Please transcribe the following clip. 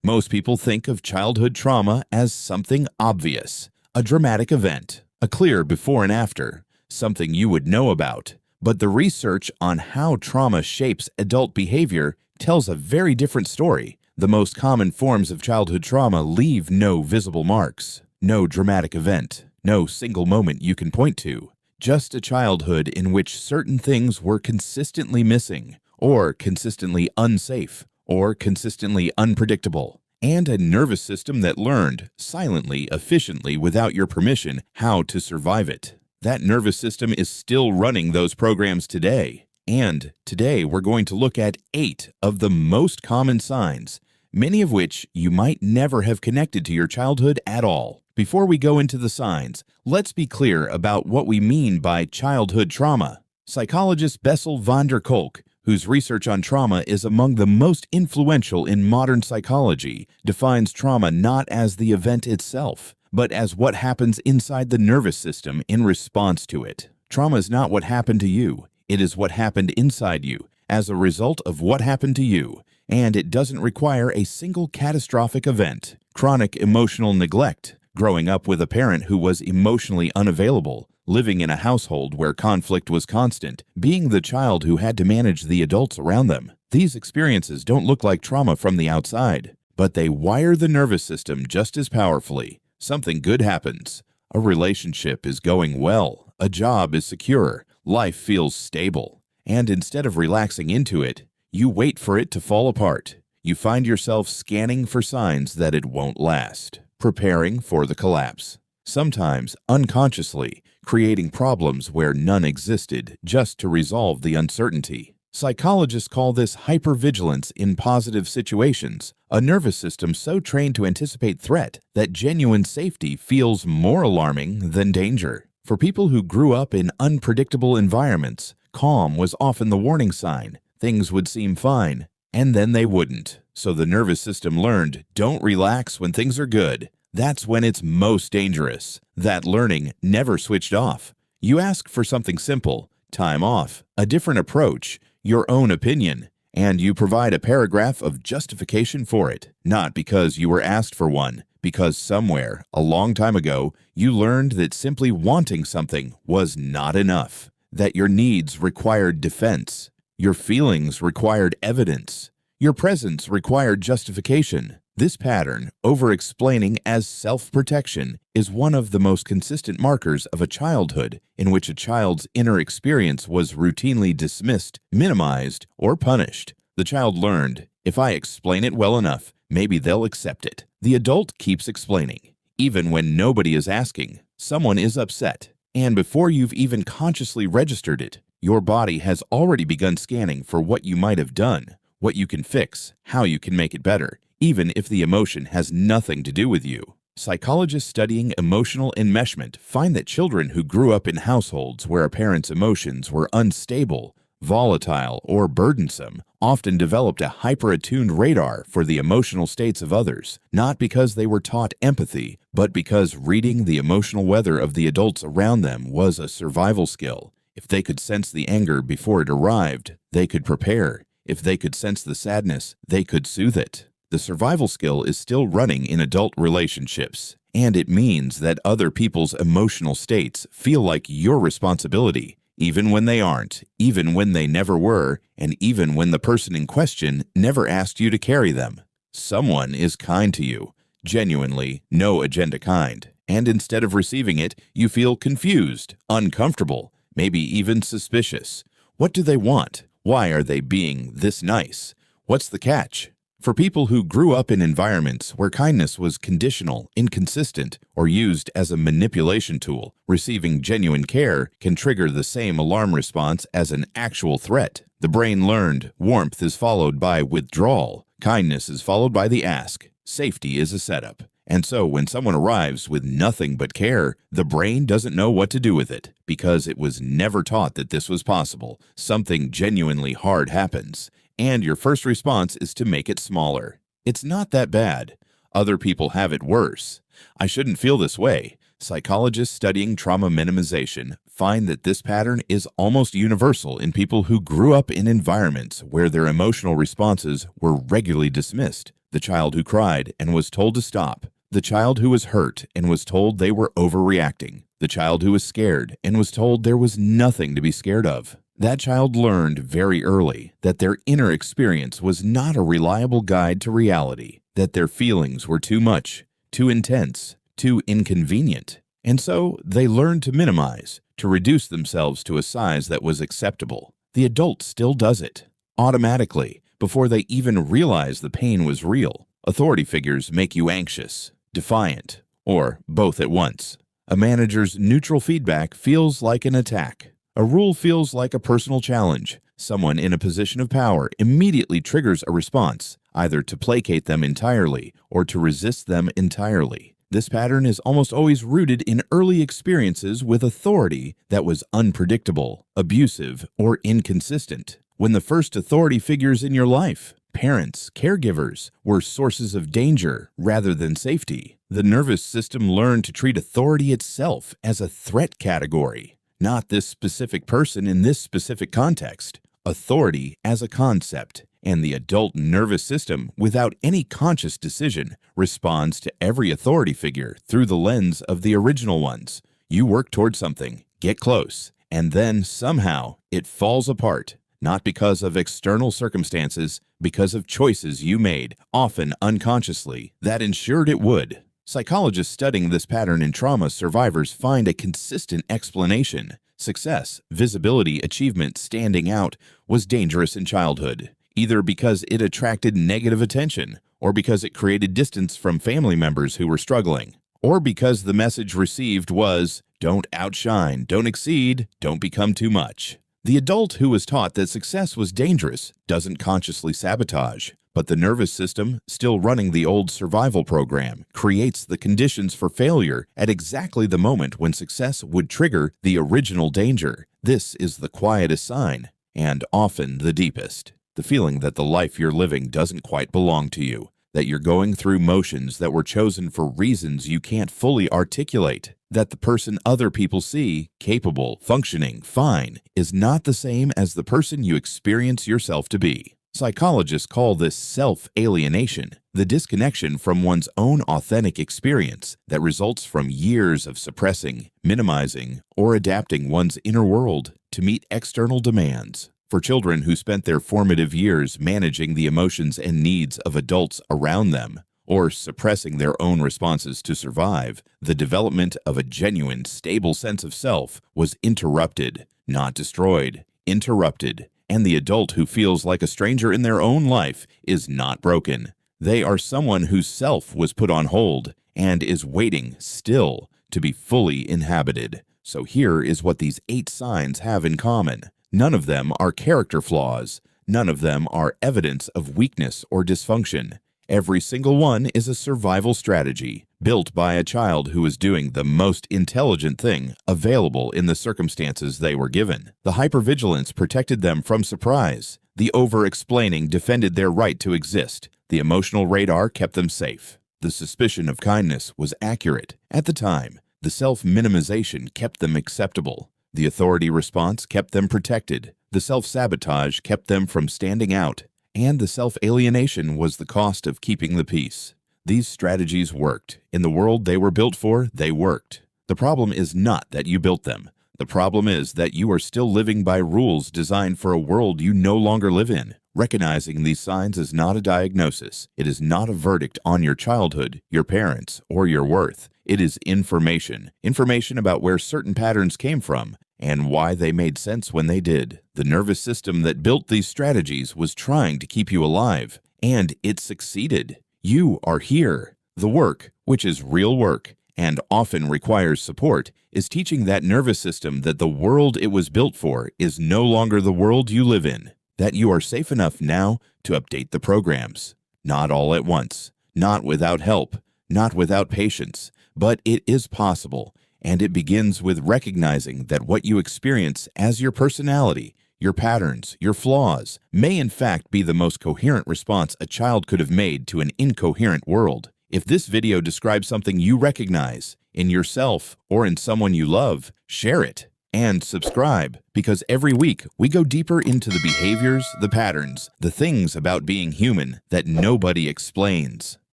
Most people think of childhood trauma as something obvious, a dramatic event, a clear before and after, something you would know about. But the research on how trauma shapes adult behavior tells a very different story. The most common forms of childhood trauma leave no visible marks, no dramatic event, no single moment you can point to. Just a childhood in which certain things were consistently missing, or consistently unsafe, or consistently unpredictable, and a nervous system that learned, silently, efficiently, without your permission, how to survive it. That nervous system is still running those programs today. And today we're going to look at 8 of the most common signs, many of which you might never have connected to your childhood at all. Before we go into the signs, let's be clear about what we mean by childhood trauma. Psychologist Bessel von der Kolk, whose research on trauma is among the most influential in modern psychology, defines trauma not as the event itself, but as what happens inside the nervous system in response to it. Trauma is not what happened to you. It is what happened inside you as a result of what happened to you, and it doesn't require a single catastrophic event. Chronic emotional neglect, growing up with a parent who was emotionally unavailable, living in a household where conflict was constant, being the child who had to manage the adults around them. These experiences don't look like trauma from the outside, but they wire the nervous system just as powerfully. Something good happens. A relationship is going well. A job is secure. Life feels stable. And instead of relaxing into it, you wait for it to fall apart. You find yourself scanning for signs that it won't last, preparing for the collapse. Sometimes unconsciously, creating problems where none existed just to resolve the uncertainty. Psychologists call this hypervigilance in positive situations, a nervous system so trained to anticipate threat that genuine safety feels more alarming than danger. For people who grew up in unpredictable environments, calm was often the warning sign. Things would seem fine, and then they wouldn't. So the nervous system learned, don't relax when things are good. That's when it's most dangerous. That learning never switched off. You ask for something simple, time off, a different approach, your own opinion, and you provide a paragraph of justification for it, not because you were asked for one, because somewhere, a long time ago, you learned that simply wanting something was not enough, that your needs required defense, your feelings required evidence, your presence required justification. This pattern, over-explaining as self-protection, is one of the most consistent markers of a childhood in which a child's inner experience was routinely dismissed, minimized, or punished. The child learned, if I explain it well enough, maybe they'll accept it. The adult keeps explaining. Even when nobody is asking, someone is upset. And before you've even consciously registered it, your body has already begun scanning for what you might have done, what you can fix, how you can make it better, even if the emotion has nothing to do with you. Psychologists studying emotional enmeshment find that children who grew up in households where a parent's emotions were unstable, volatile, or burdensome often developed a hyper-attuned radar for the emotional states of others, not because they were taught empathy, but because reading the emotional weather of the adults around them was a survival skill. If they could sense the anger before it arrived, they could prepare. If they could sense the sadness, they could soothe it. The survival skill is still running in adult relationships, and it means that other people's emotional states feel like your responsibility, even when they aren't, even when they never were, and even when the person in question never asked you to carry them. Someone is kind to you, genuinely, no agenda kind, and instead of receiving it, you feel confused, uncomfortable, maybe even suspicious. What do they want? Why are they being this nice? What's the catch? For people who grew up in environments where kindness was conditional, inconsistent, or used as a manipulation tool, receiving genuine care can trigger the same alarm response as an actual threat. The brain learned warmth is followed by withdrawal, kindness is followed by the ask, safety is a setup. And so when someone arrives with nothing but care, the brain doesn't know what to do with it because it was never taught that this was possible. Something genuinely hard happens, and your first response is to make it smaller. It's not that bad. Other people have it worse. I shouldn't feel this way. Psychologists studying trauma minimization find that this pattern is almost universal in people who grew up in environments where their emotional responses were regularly dismissed. the child who cried and was told to stop, the child who was hurt and was told they were overreacting, the child who was scared and was told there was nothing to be scared of. That child learned very early that their inner experience was not a reliable guide to reality, that their feelings were too much, too intense, too inconvenient. And so they learned to minimize, to reduce themselves to a size that was acceptable. The adult still does it, automatically, before they even realize the pain was real. Authority figures make you anxious, defiant, or both at once. A manager's neutral feedback feels like an attack. A rule feels like a personal challenge. Someone in a position of power immediately triggers a response, either to placate them entirely or to resist them entirely. This pattern is almost always rooted in early experiences with authority that was unpredictable, abusive, or inconsistent. When the first authority figures in your life, parents, caregivers, were sources of danger rather than safety, the nervous system learned to treat authority itself as a threat category, not this specific person in this specific context. Authority as a concept, and the adult nervous system, without any conscious decision, responds to every authority figure through the lens of the original ones. You work toward something, get close, and then somehow it falls apart, not because of external circumstances, because of choices you made, often unconsciously, that ensured it would. Psychologists studying this pattern in trauma survivors find a consistent explanation. Success, visibility, achievement, standing out was dangerous in childhood, either because it attracted negative attention, or because it created distance from family members who were struggling, or because the message received was, don't outshine, don't exceed, don't become too much. The adult who was taught that success was dangerous doesn't consciously sabotage, but the nervous system, still running the old survival program, creates the conditions for failure at exactly the moment when success would trigger the original danger. This is the quietest sign, and often the deepest. The feeling that the life you're living doesn't quite belong to you, that you're going through motions that were chosen for reasons you can't fully articulate, that the person other people see, capable, functioning, fine, is not the same as the person you experience yourself to be. Psychologists call this self-alienation, the disconnection from one's own authentic experience that results from years of suppressing, minimizing, or adapting one's inner world to meet external demands. For children who spent their formative years managing the emotions and needs of adults around them, or suppressing their own responses to survive, the development of a genuine, stable sense of self was interrupted, not destroyed, interrupted. And the adult who feels like a stranger in their own life is not broken. They are someone whose self was put on hold and is waiting still to be fully inhabited. So here is what these 8 signs have in common. None of them are character flaws. None of them are evidence of weakness or dysfunction. Every single one is a survival strategy built by a child who was doing the most intelligent thing available in the circumstances they were given. The hypervigilance protected them from surprise. The over-explaining defended their right to exist. The emotional radar kept them safe. The suspicion of kindness was accurate at the time. The self-minimization kept them acceptable. The authority response kept them protected. The self-sabotage kept them from standing out. And the self-alienation was the cost of keeping the peace. These strategies worked. In the world they were built for, they worked. The problem is not that you built them. The problem is that you are still living by rules designed for a world you no longer live in. Recognizing these signs is not a diagnosis. It is not a verdict on your childhood, your parents, or your worth. It is information. Information about where certain patterns came from and why they made sense when they did. The nervous system that built these strategies was trying to keep you alive, and it succeeded. You are here. The work, which is real work and often requires support, is teaching that nervous system that the world it was built for is no longer the world you live in, that you are safe enough now to update the programs. Not all at once, not without help, not without patience, but it is possible. And it begins with recognizing that what you experience as your personality, your patterns, your flaws, may in fact be the most coherent response a child could have made to an incoherent world. If this video describes something you recognize in yourself or in someone you love, share it. And subscribe, because every week we go deeper into the behaviors, the patterns, the things about being human that nobody explains.